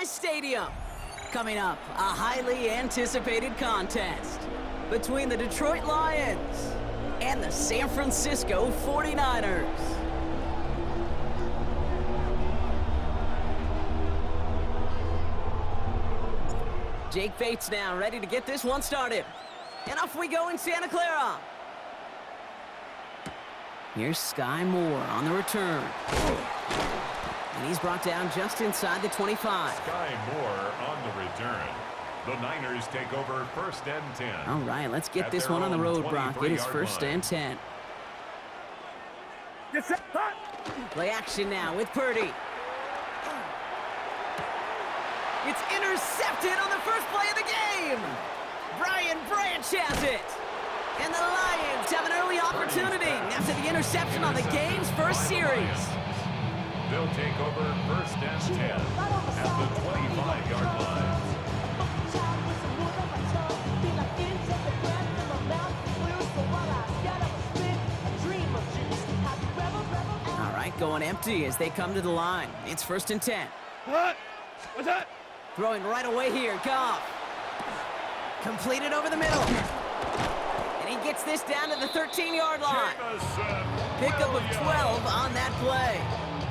Levi's Stadium. Coming up, a highly anticipated contest between the Detroit Lions and the San Francisco 49ers. Jake Bates now ready to get this one started. And off we go in Santa Clara. Here's Sky Moore on the return. And he's brought down just inside the 25. Sky Moore on the return. The Niners take over 1st and 10. All right, let's get this one on the road, Brock. It is 1st and 10. Play action now with Purdy. It's intercepted on the first play of the game. Brian Branch has it. And the Lions have an early opportunity after the interception on the game's first series. They'll take over 1st and 10 at the 25-yard line. All right, going empty as they come to the line. It's 1st and 10. What? What's that? Throwing right away here, Goff. Completed over the middle. And he gets this down to the 13-yard line. Pickup of 12 on that play.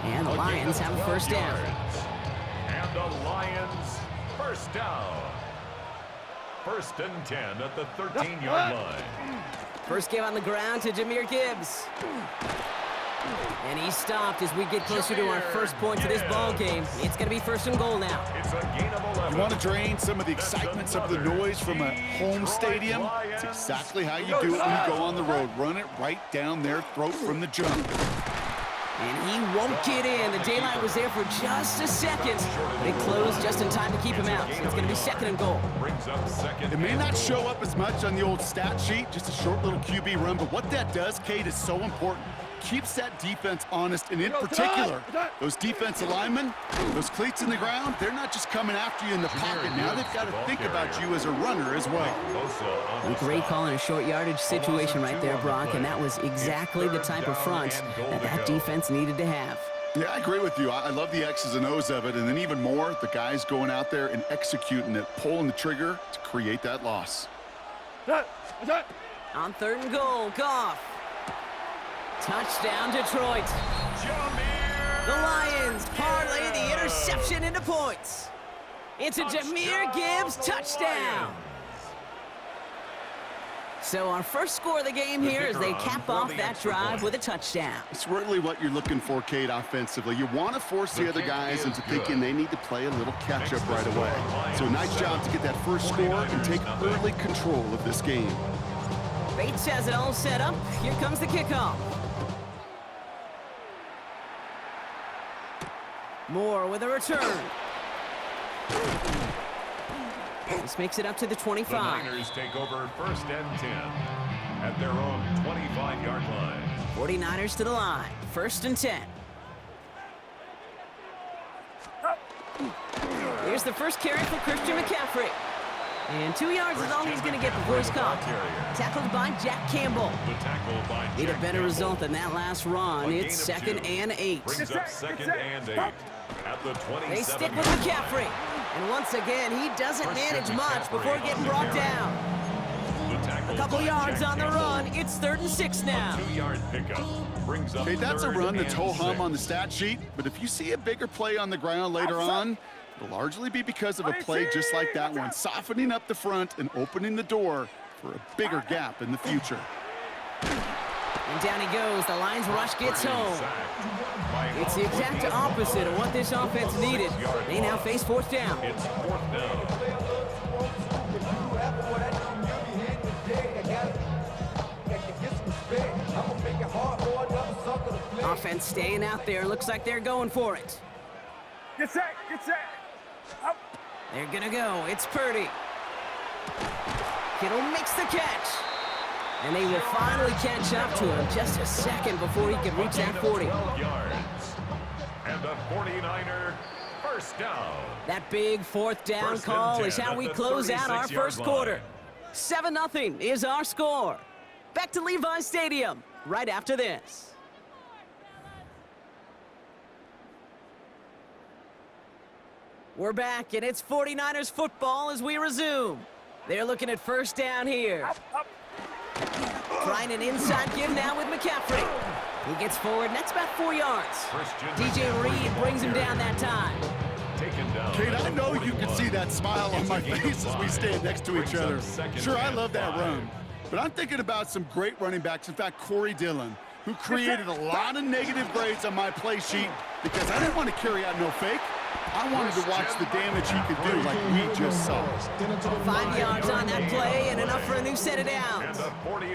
And the Lions have a 1st down. And the Lions 1st down. 1st and 10 at the 13-yard line. First give on the ground to Jahmyr Gibbs. And he's stopped as we get closer to our first point of this ball game. It's going to be 1st and goal now. It's a gain of 11. You want to drain some of the excitement, some of the noise from a home stadium? It's exactly how you do it when you go on the road. Run it right down their throat from the jump. And he won't get in. The daylight was there for just a second, but it closed just in time to keep him out. So it's going to be 2nd and goal. It may not show up as much on the old stat sheet, just a short little QB run, but what that does, Kate, is so important. Keeps that defense honest, and in particular, those defensive linemen, those cleats in the ground, they're not just coming after you in the pocket. Now they've got to think about you as a runner as well. A great call in a short yardage situation right there, Brock, and that was exactly the type of front that defense needed to have. Yeah, I agree with you. I love the X's and O's of it, and then even more, the guys going out there and executing it, pulling the trigger to create that loss. On 3rd and goal, Goff. Touchdown, Detroit. The Lions parlay the interception into points. It's a Jahmyr Gibbs touchdown. So our first score of the game here as they cap off that drive with a touchdown. It's really what you're looking for, Kate, offensively. You want to force the other guys into thinking they need to play a little catch-up right away. So nice job to get that first score and take early control of this game. Bates has it all set up. Here comes the kickoff. Moore with a return. This makes it up to the 25. The Niners take over 1st and 10 at their own 25-yard line. 49ers to the line. 1st and 10. Here's the first carry for Christian McCaffrey. And 2 yards is all he's going to get before he's caught. Tackled by Jack Campbell. Need a better result than that last run. It's 2nd and 8. Brings up 2nd and 8 at the 27. They stick with McCaffrey. And once again, he doesn't manage much before getting brought down. A couple yards on the run. It's 3rd and 6 now. 2-yard pickup. Brings up Okay, that's a run that's ho-hum on the stat sheet, but if you see a bigger play on the ground later on, it'll largely be because of a play just like that one, softening up the front and opening the door for a bigger gap in the future. And down he goes. The Lions rush gets home. It's the exact opposite of what this offense needed. They now face 4th down. It's 4th down. Offense staying out there. Looks like they're going for it. Get set, get set. Up. They're going to go. It's Purdy. Kittle makes the catch. And they will finally catch up to him just a second before he can reach that 40. 12 yards. And the 49er 1st down. That big 4th down First and call 10 is how at we the close out our 36-yard first line. quarter. 7-0 is our score. Back to Levi's Stadium right after this. We're back, and it's 49ers football as we resume. They're looking at first down here. Trying an inside give now with McCaffrey. He gets forward, and that's about 4 yards. DJ Reed brings him down that time. Kate, I know you can see that smile on my face as we stand next to each other. Sure, I love that run. But I'm thinking about some great running backs. In fact, Corey Dillon, who created a lot of negative grades on my play sheet because I didn't want to carry out no fake. I wanted to watch the damage he could do like we just saw. 5 yards on that play and enough for a new set of downs.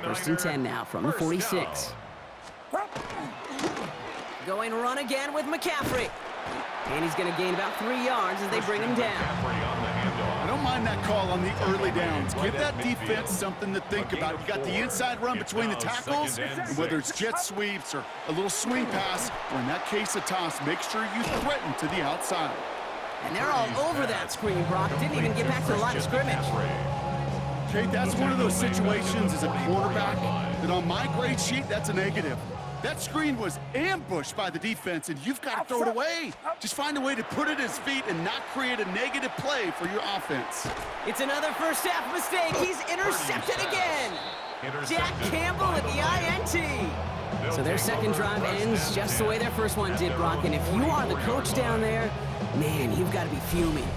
First and 10 now from the 46. Going run again with McCaffrey. And he's going to gain about 3 yards as they bring him down. I don't mind that call on the early downs. Give that defense something to think about. You got the inside run between the tackles, and whether it's jet sweeps or a little swing pass, or in that case a toss, make sure you threaten to the outside. And they're all over that screen, Brock. Didn't even get back to the line of scrimmage. Kate, that's one of those situations as a quarterback that on my grade sheet, that's a negative. That screen was ambushed by the defense, and you've got to throw it away. Just find a way to put it at his feet and not create a negative play for your offense. It's another first half mistake. He's intercepted again. Jack Campbell at the INT. So their second drive ends just the way their first one did, Brock. And if you are the coach down there, man, you've got to be fuming.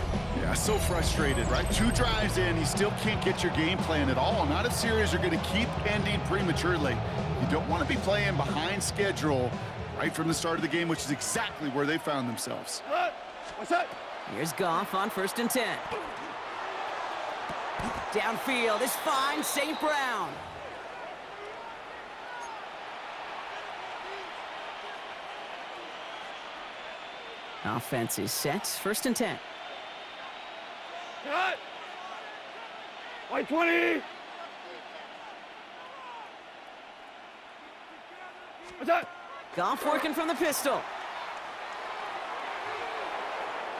Yeah, so frustrated, right? 2 drives in, you still can't get your game plan at all. Not if series are going to keep ending prematurely. You don't want to be playing behind schedule right from the start of the game, which is exactly where they found themselves. What's that? Here's Goff on first and 10. Downfield is fine, St. Brown. Offense is set, first and 10. Cut! White 20! What's that? Goff working from the pistol.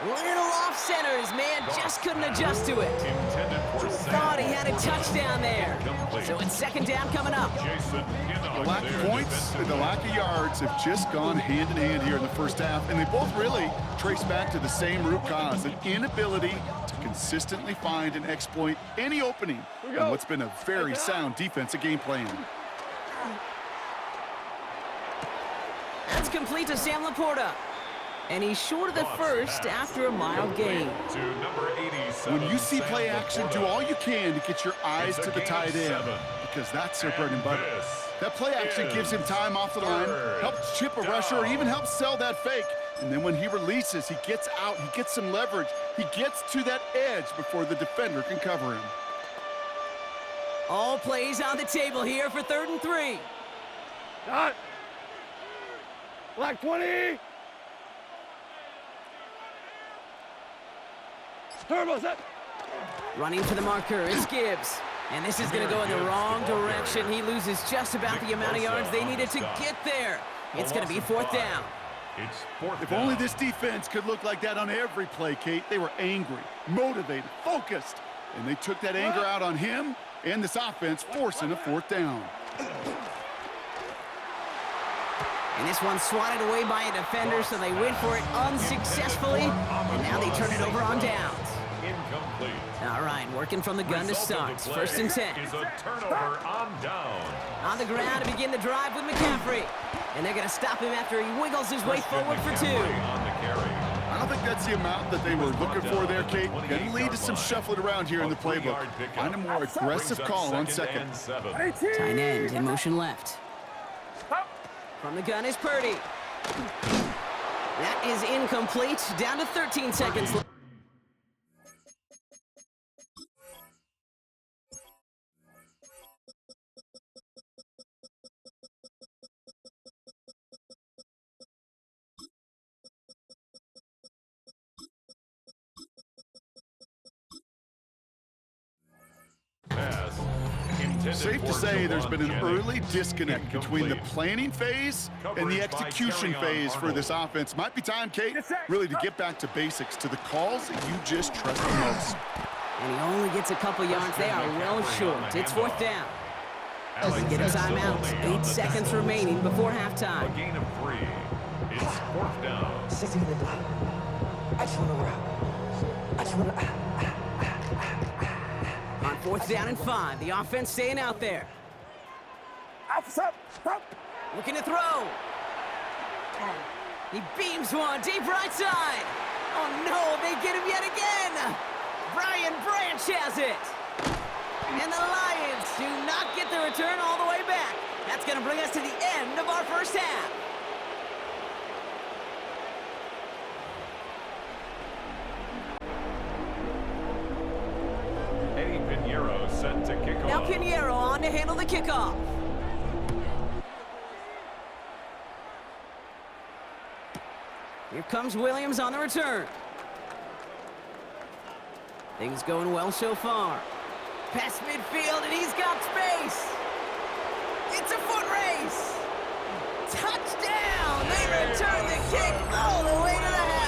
Little off center. His man just couldn't adjust to it. Thought he had a touchdown there. So it's second down coming up. The lack of points and the lack of yards have just gone hand in hand here in the first half, and they both really trace back to the same root cause, an inability to consistently find and exploit any opening in what's been a very sound defensive game plan. That's complete to Sam Laporta. And he's short of the first after a mild gain. When you see play action, do all you can to get your eyes to the tight end, because that's their bread and butter. That play action gives him time off the line, helps chip a rusher, or even helps sell that fake. And then when he releases, he gets out, he gets some leverage. He gets to that edge before the defender can cover him. All plays on the table here for 3rd and 3. Cut! Black 20! Turbo set! Running to the marker, it's Gibbs. And this is going to go in the wrong direction. He loses just about the amount of yards they needed to get there. It's going to be 4th down. If only this defense could look like that on every play, Kate. They were angry, motivated, focused, and they took that anger out on him and this offense, forcing a 4th down. And this one swatted away by a defender, so they went for it unsuccessfly, and now they turn it over on downs. Incomplete. All right, working from the gun to start. 1st and 10. Is a turnover on down. On the ground to begin the drive with McCaffrey. And they're going to stop him after he wiggles his way forward for 2. I don't think that's the amount that they were looking for there, Kate. Going to lead to some shuffling around here in the playbook. Find a more aggressive call on second. Tight end in motion left. From the gun is Purdy. That is incomplete. Down to 13 seconds left. Safe to say there's been an early disconnect between the planning phase and the execution phase for this offense. Might be time, Kate, really to get back to basics, to the calls that you just trust the most. And he only gets a couple yards. They are well short. It's 4th down. Get a timeout. 8 seconds remaining before halftime. A gain of 3. It's 4th down. 60 minute block. I just want to route. On 4th down and 5, the offense staying out there. Looking to throw. He beams one deep right side. Oh no, they get him yet again. Brian Branch has it. And the Lions do not get the return all the way back. That's going to bring us to the end of our first half. Eddie Pinheiro set to kick off. Now Pinheiro on to handle the kickoff. Here comes Williams on the return. Things going well so far. Past midfield, and he's got space. It's a foot race. Touchdown! They return the kick all the way to the house.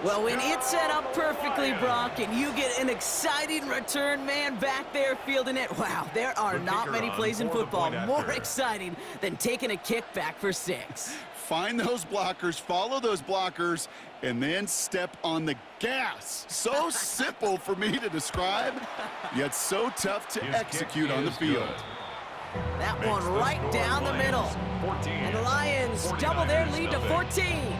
Well, when it's set up perfectly, Brock, and you get an exciting return man back there fielding it, wow, there are not many plays in football more exciting than taking a kick back for 6. Find those blockers, follow those blockers, and then step on the gas. So simple for me to describe, yet so tough to execute on the field. That one right down the middle. And the Lions double their lead to 14.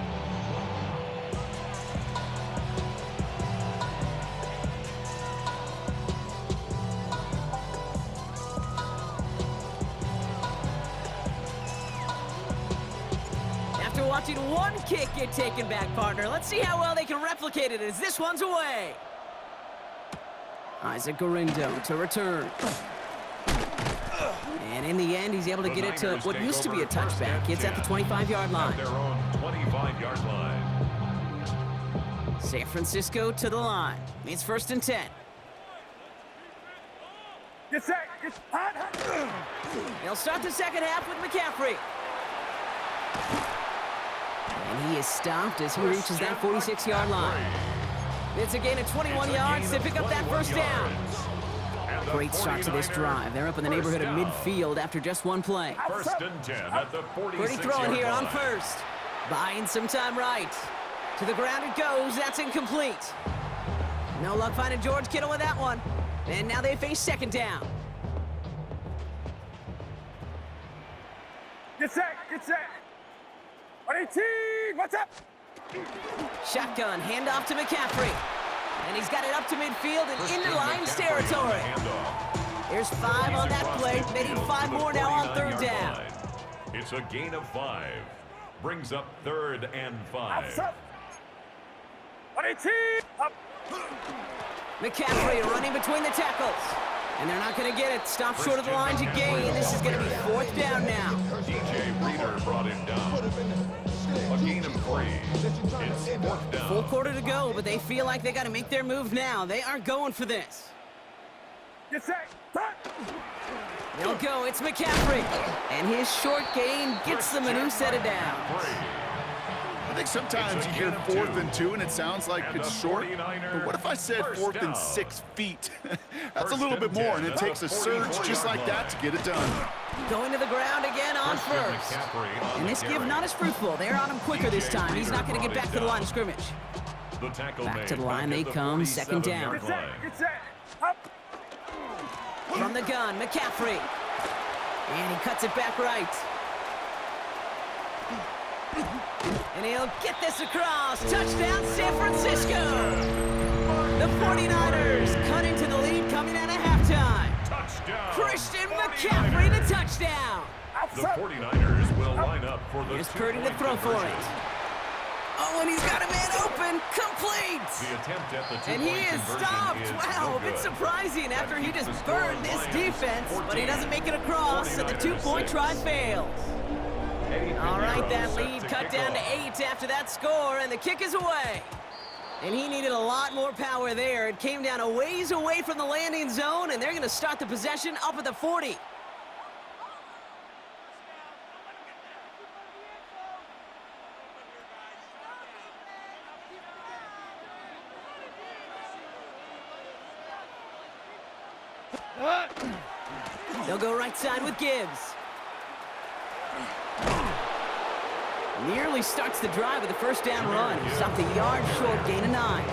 After watching one kick get taken back, partner, let's see how well they can replicate it as this one's away. Isaac Gorindo to return. And in the end, he's able to get it to what used to be a touchback. It's at the 25-yard line. Their own 25-yard line. San Francisco to the line. It's 1st and 10. Get set. Get hot. They'll start the second half with McCaffrey. And he is stopped as he reaches that 46-yard line. It's a gain of 21 yards to pick up that first down. Great start to this drive. They're up in the neighborhood of midfield after just one play. 1st and 10 at the 46-yard line. Pretty throwing here on first. Buying some time right. To the ground it goes. That's incomplete. No luck finding George Kittle with that one. And now they face 2nd down. Get set. Get set. 18. What's up? Shotgun handoff to McCaffrey. And he's got it up to midfield and into Lions territory. There's 5 on that play. They need 5 more now on 3rd down. It's a gain of 5. Brings up 3rd and 5. Up. 18. Up. McCaffrey running between the tackles. And they're not going to get it. Stop short of the line to gain. This is going to be 4th down now. DJ Reader brought him down. A gain of 3. It's 4th down. Full quarter to go, but they feel like they got to make their move now. They are going for this. Get set. They'll go. It's McCaffrey. And his short gain gets them a new set of downs. I think sometimes you hear 4th and 2 and it sounds like it's short, but what if I said 4th and 6 feet? That's a little bit more, and it takes a surge just like that to get it done. Going to the ground again on first. And this give not as fruitful. They're on him quicker this time. He's not going to get back to the line of scrimmage. Back to the line they come, 2nd down. Get set. Get set. Up. From the gun, McCaffrey. And he cuts it back right. And he'll get this across. Touchdown, San Francisco. The 49ers cut into the lead coming out of halftime. Touchdown. Christian McCaffrey, the touchdown. The 49ers will line up for the Here's Purdy to throw for it. Oh, and he's got a man open. Complete. The attempt at the two-point And he is conversion stopped. is Wow, no a bit good. surprising after he just The score, burned this Lions defense, but he 14, doesn't make it across, so the 2-point 49ers try 6. fails. Eddie All right, Pinheiro that set lead to cut kick down to off. 8 after that score, and the kick is away. And he needed a lot more power there. It came down a ways away from the landing zone, and they're going to start the possession up at the 40. They'll go right side with Gibbs. Nearly starts the drive with a first down run. Stopped a yard short, gain of 9.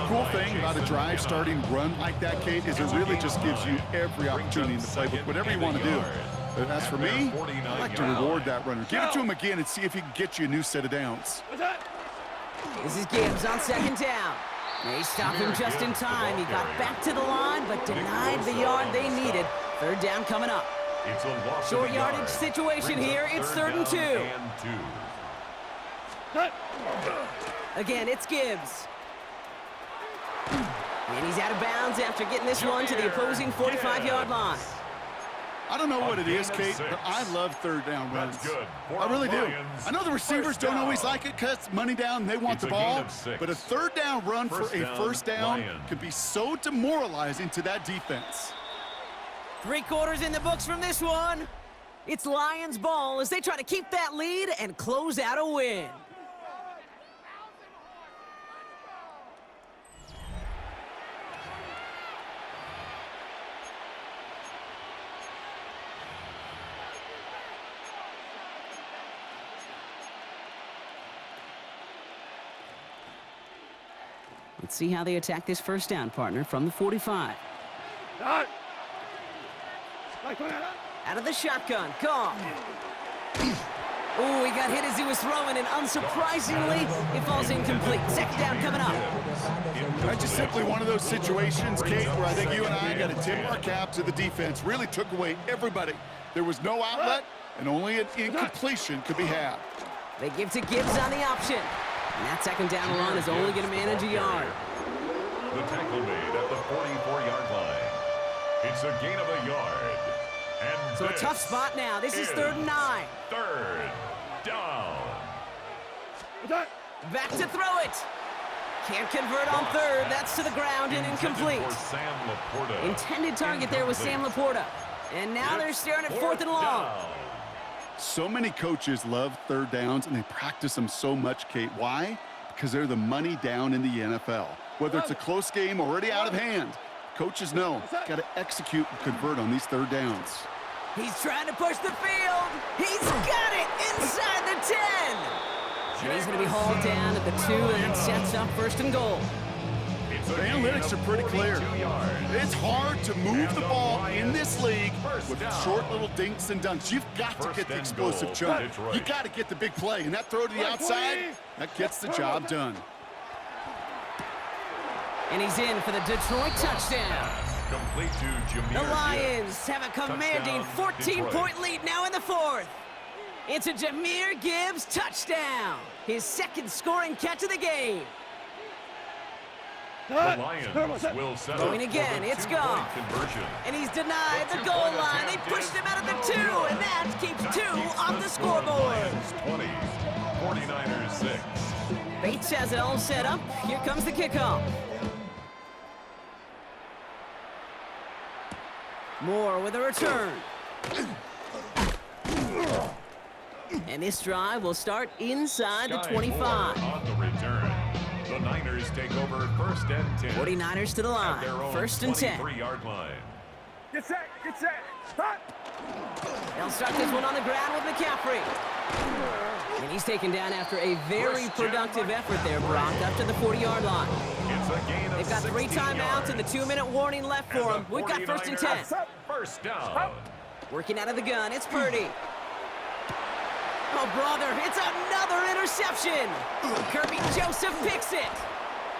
Cool thing about a drive starting run like that, Kate, is it really just gives you every opportunity in the playbook, whatever you want to do. But as for me, I like to reward that runner. Give it to him again and see if he can get you a new set of downs. This is Gibbs on second down. They stopped him just in time. He got back to the line, but denied the yard they needed. Third down coming up. Short yardage situation here. It's 3rd and 2. Again, it's Gibbs. And he's out of bounds after getting this one to the opposing 45-yard line. I don't know what it is, Kate, but I love third down runs. I really do. I know the receivers don't always like it because money down, they want the ball. But a third down run for a first down can be so demoralizing to that defense. 3 quarters in the books from this one. It's Lions ball as they try to keep that lead and close out a win. Let's see how they attack this first down, partner, from the 45. Out of the shotgun, Goff. Oh, he got hit as he was throwing, and unsurprisingly, it falls incomplete. Second down coming up. That's just simply one of those situations, Kate, where I think you and I got to tip our cap to the defense. Really took away everybody. There was no outlet, and only an incompletion could be had. They give to Gibbs on the option. And that second down run is only going to manage a yard. The tackle made at the 44-yard line. It's a gain of a yard. And so a tough spot now. This is 3rd and 9. Third down. Back to throw it. Can't convert on third. That's to the ground and incomplete. Intended target there was Sam Laporta. And now they're staring at 4th and long. So many coaches love third downs, and they practice them so much, Kate. Why? Because they're the money down in the NFL. Whether it's a close game already out of hand, coaches know got to execute and convert on these third downs. He's trying to push the field. He's got it inside the 10. And he's going to be hauled down at the 2, and that sets up 1st and goal. The analytics are pretty clear. It's hard to move the ball in this league with short little dinks and dunks. You've got to get the explosive chunk. You got to get the big play, and that throw to the outside, that gets the job done. And he's in for the Detroit touchdown. Complete to Jameer. The Lions have a commanding 14-point lead now in the 4th. It's a Jameer Gibbs touchdown. His 2nd scoring catch of the game. The Lions will settle going again, it's Goff. And he's denied the goal line. They pushed him out of the 2, and that keeps 2 off the scoreboard. 20, 49ers 6. Bates has it all set up. Here comes the kickoff. Moore with a return. And this drive will start inside the 25. On the return. The Niners take over 1st and 10. 49ers to the line. 1st and 10. 23-yard line. Get set, get set. Hot. They'll start this one on the ground with McCaffrey. And he's taken down after a very productive effort there, Brock, up to the 40-yard line. They've got 3 timeouts and the 2-minute warning left for them. We've got 1st and 10. First down. Working out of the gun, it's Purdy. Oh, brother, it's another interception. Kirby Joseph picks it.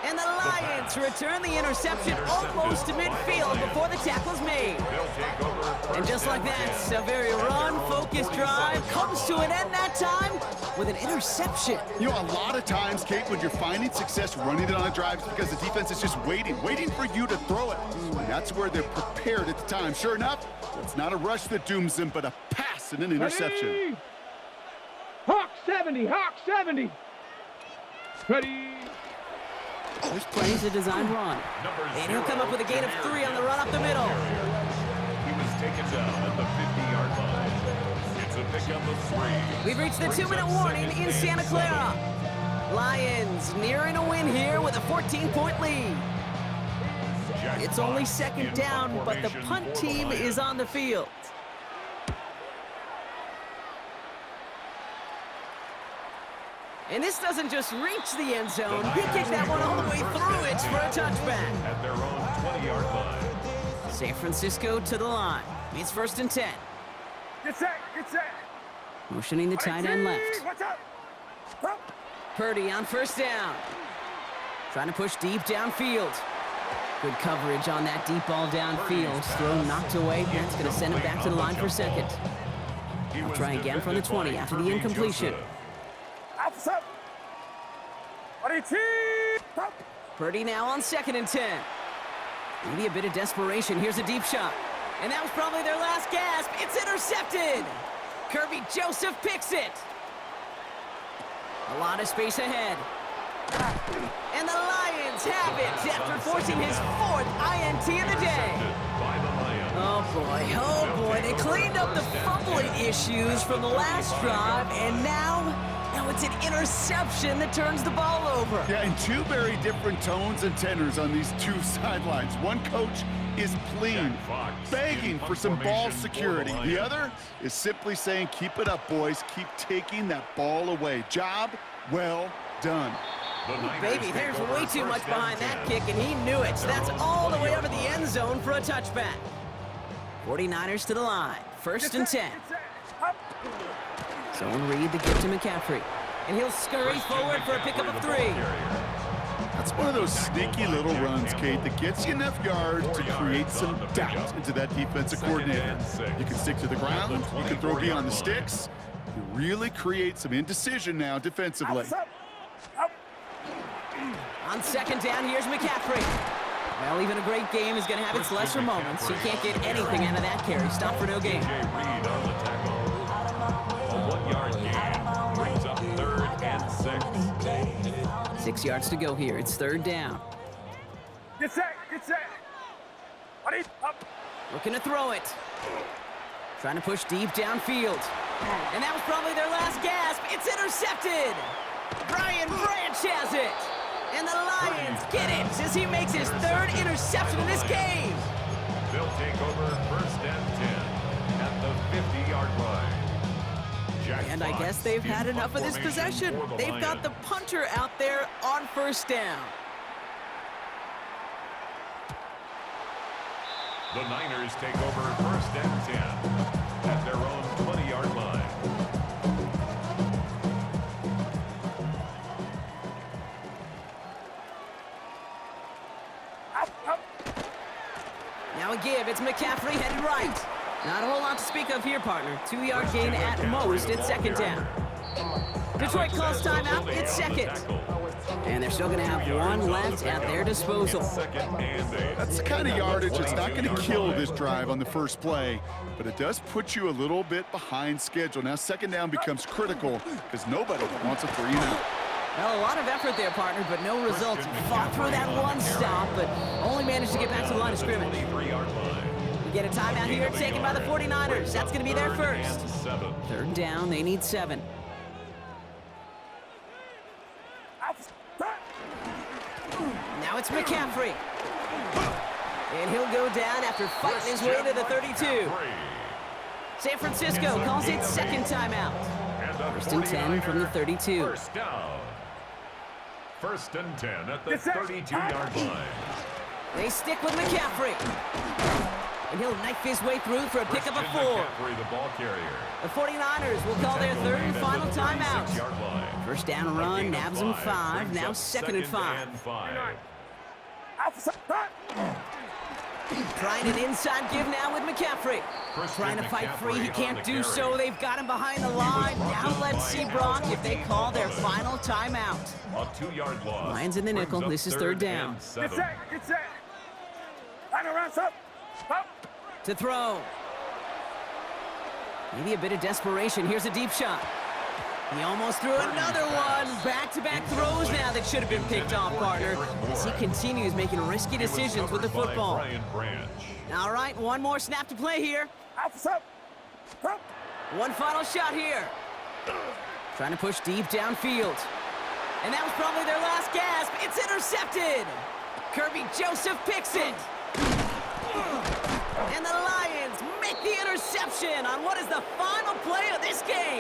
And the Lions return the interception almost to midfield before the tackle's made. And just like that, a very run-focused drive comes to an end that time with an interception. You know, a lot of times, Kate, when you're finding success running it on a drive, it's because the defense is just waiting for you to throw it. And that's where they're prepared at the time. Sure enough, it's not a rush that dooms them, but a pass and an interception. Ready? Hawk 70, Hawk 70. Ready. This plays a design run. And he'll come up with a gain of 3 on the run up the middle. He was taken down at the 50-yard line. It's a pickup of 3. We've reached the 2-minute warning in Santa Clara. Lions nearing a win here with a 14-point lead. It's only 2nd down, but the punt team is on the field. And this doesn't just reach the end zone. He kicked that one all the way through it for a touchback. At their own 20-yard line. San Francisco to the line. It's 1st and 10. Get set, get set. Motioning the tight end left. Watch out. Up. Purdy on 1st down. Trying to push deep downfield. Good coverage on that deep ball downfield. Throw knocked away. That's going to send him back to the line for 2nd. He'll try again from the 20 after the incompletion. Outside. Purdy now on 2nd and 10. Maybe a bit of desperation. Here's a deep shot. And that was probably their last gasp. It's intercepted. Kirby Joseph picks it. A lot of space ahead. And the Lions have it after forcing his 4th INT of the day. Oh boy, they cleaned up the fumbling issues from the last drive, and now it's an interception that turns the ball over. Yeah, and two very different tones and tenors on these two sidelines. One coach is pleading, begging for some ball security. The other is simply saying, keep it up, boys. Keep taking that ball away. Job well done. Baby, there's way too much behind that kick, and he knew it. So that's all the way over the end zone for a touchback. 49ers to the line. 1st and 10. Zone read the give to McCaffrey. And he'll scurry forward for a pickup of 3. That's one of those sneaky little runs, Kate, that gets you enough yards to create some doubt into that defensive coordinator. You can stick to the ground. You can throw beyond the sticks. You really create some indecision now defensively. On 2nd down, here's McCaffrey. Well, even a great game is going to have its lesser moments. He can't get anything out of that carry. Stop for no gain. A 1-yard gain brings up 3rd and 6. 6 yards to go here. It's 3rd down. Get set, get set. Up. Looking to throw it. Trying to push deep downfield. And that was probably their last gasp. It's intercepted. Brian Branch has it. And the Lions get it as he makes his 3rd interception in this game. They'll take over 1st and 10 at the 50-yard line. And I guess they've had enough of this possession. They've got the punter out there on 1st down. The Niners take over 1st and 10 at their own 20-yard line. Now a give. It's McCaffrey headed right. Not a whole lot to speak of here, partner. 2-yard gain at most at 2nd down. Detroit calls timeout. It's 2nd. And they're still going to have 1 left at their disposal. That's the kind of yardage that's not going to kill this drive on the first play, but it does put you a little bit behind schedule. Now 2nd down becomes critical because nobody wants a 3-and-out. Well, a lot of effort there, partner, but no results. Fought through that 1 stop, but only managed to get back to the line of scrimmage. We get a timeout here taken by the 49ers. That's going to be their first. 3rd down, they need 7. Now it's McCaffrey. And he'll go down after fighting his way to the 32. San Francisco calls it 2nd timeout. 1st and 10 from the 32. 1st down. 1st and 10 at the 32-yard line. They stick with McCaffrey. And he'll knife his way through for a pickup of 4. McCaffrey, the ball carrier. The 49ers will call their 3rd and final timeout. 1st down run, nabs him 5. Now 2nd and 5. Trying an inside give now with McCaffrey. Trying to fight free, he can't do so. They've got him behind the line. Now let's see, Brock, if they call their final timeout. A 2-yard loss. Lions in the nickel. This is 3rd down. Get set, get set. Line around, up. To throw. Maybe a bit of desperation. Here's a deep shot. He almost threw another one. Back-to-back throws now that should have been picked off, partner, as he continues making risky decisions with the football. All right, 1 more snap to play here. 1 final shot here. Trying to push deep downfield. And that was probably their last gasp. It's intercepted. Kirby Joseph picks it. And the Lions make the interception on what is the final play of this game.